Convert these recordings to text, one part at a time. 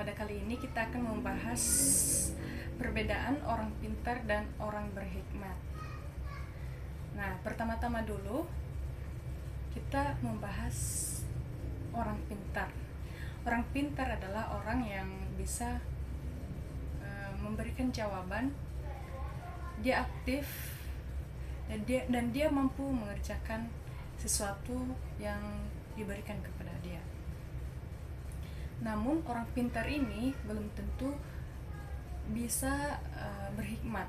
Pada kali ini kita akan membahas perbedaan orang pintar dan orang berhikmat. Nah, pertama-tama dulu kita membahas orang pintar. Orang pintar adalah orang yang bisa memberikan jawaban, dia aktif dan dia mampu mengerjakan sesuatu yang diberikan kepada dia. Namun orang pintar ini belum tentu bisa berhikmat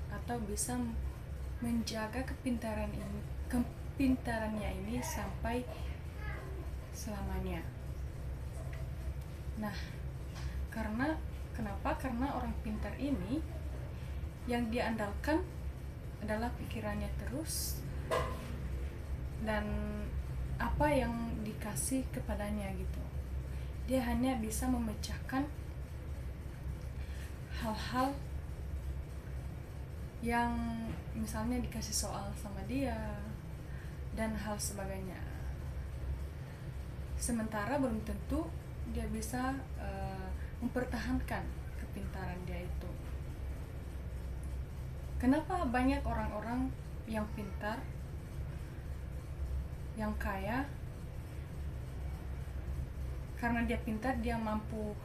atau bisa menjaga kepintarannya ini sampai selamanya. Nah, kenapa? Karena orang pintar ini yang dia andalkan adalah pikirannya terus dan apa yang dikasih kepadanya gitu. Dia hanya bisa memecahkan hal-hal yang misalnya dikasih soal sama dia dan hal sebagainya. Sementara belum tentu dia bisa mempertahankan kepintaran dia itu. Kenapa banyak orang-orang yang pintar, yang kaya? Karena dia pintar, dia mampu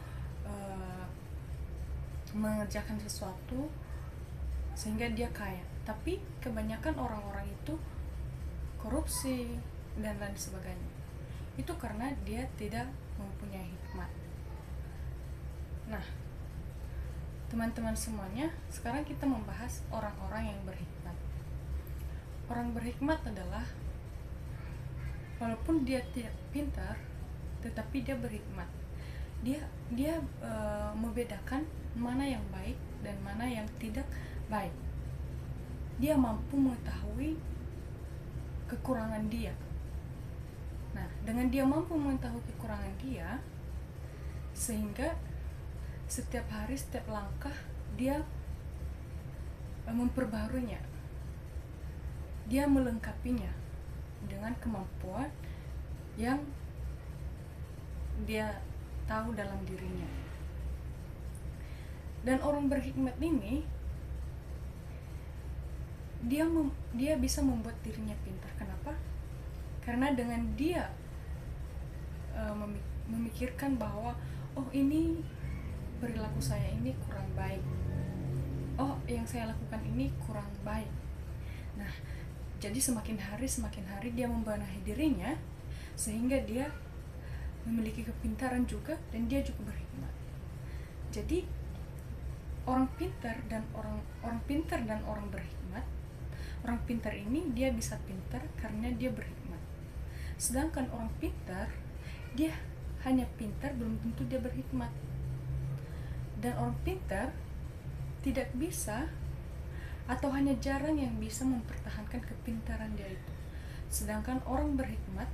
mengerjakan sesuatu sehingga dia kaya. Tapi kebanyakan orang-orang itu korupsi dan lain sebagainya. Itu karena dia tidak mempunyai hikmat. Nah, teman-teman semuanya, sekarang kita membahas orang-orang yang berhikmat. Orang berhikmat adalah walaupun dia tidak pintar, tetapi dia berhikmat. Dia membedakan mana yang baik dan mana yang tidak baik. Dia mampu mengetahui kekurangan dia. Nah, dengan dia mampu mengetahui kekurangan dia, sehingga setiap hari, setiap langkah dia memperbaharuinya. Dia melengkapinya dengan kemampuan yang dia tahu dalam dirinya. Dan orang berhikmat ini dia bisa membuat dirinya pintar. Kenapa? Karena dengan dia memikirkan bahwa ini perilaku saya ini kurang baik, yang saya lakukan ini kurang baik. Nah, jadi semakin hari dia membenahi dirinya sehingga dia memiliki kepintaran juga dan dia juga berhikmat. Jadi orang pintar dan orang berhikmat. Orang pintar ini dia bisa pintar karena dia berhikmat. Sedangkan orang pintar dia hanya pintar, belum tentu dia berhikmat. Dan orang pintar tidak bisa atau hanya jarang yang bisa mempertahankan kepintaran dia itu. Sedangkan orang berhikmat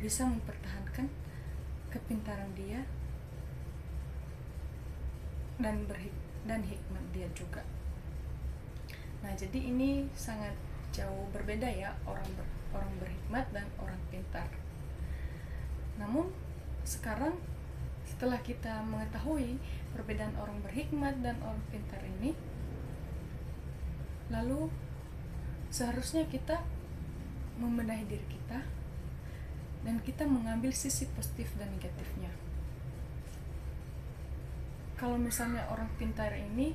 bisa mempertahankan kepintaran dia dan hikmat dia juga. Nah, jadi ini sangat jauh berbeda ya, orang berhikmat dan orang pintar. Namun sekarang setelah kita mengetahui perbedaan orang berhikmat dan orang pintar ini, lalu seharusnya kita membenahi diri kita dan kita mengambil sisi positif dan negatifnya. Kalau misalnya orang pintar ini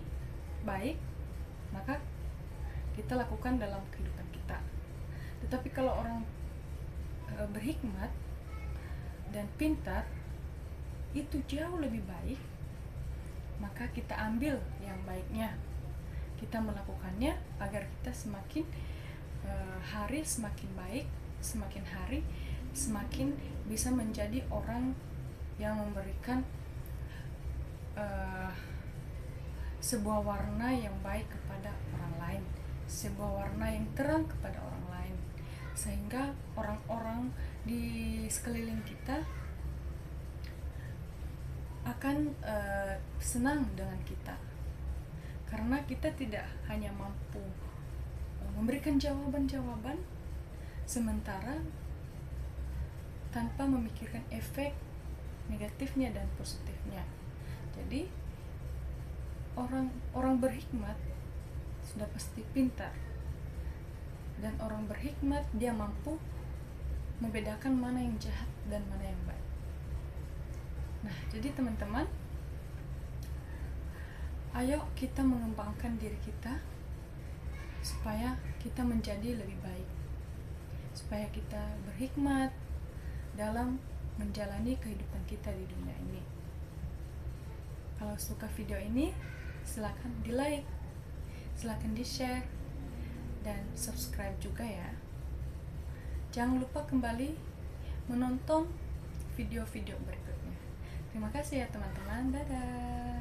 baik, maka kita lakukan dalam kehidupan kita. Tetapi kalau orang berhikmat dan pintar itu jauh lebih baik, maka kita ambil yang baiknya, kita melakukannya agar kita semakin hari semakin baik, semakin hari semakin bisa menjadi orang yang memberikan sebuah warna yang baik kepada orang lain, sebuah warna yang terang kepada orang lain, sehingga orang-orang di sekeliling kita akan senang dengan kita, karena kita tidak hanya mampu memberikan jawaban-jawaban sementara tanpa memikirkan efek negatifnya dan positifnya. Jadi orang berhikmat sudah pasti pintar, dan orang berhikmat dia mampu membedakan mana yang jahat dan mana yang baik. Nah, jadi teman-teman, ayo kita mengembangkan diri kita supaya kita menjadi lebih baik, supaya kita berhikmat dalam menjalani kehidupan kita di dunia ini. Kalau suka video ini, silakan di like, silakan di share, dan subscribe juga ya. Jangan lupa kembali menonton video-video berikutnya. Terima kasih ya teman-teman, dadah.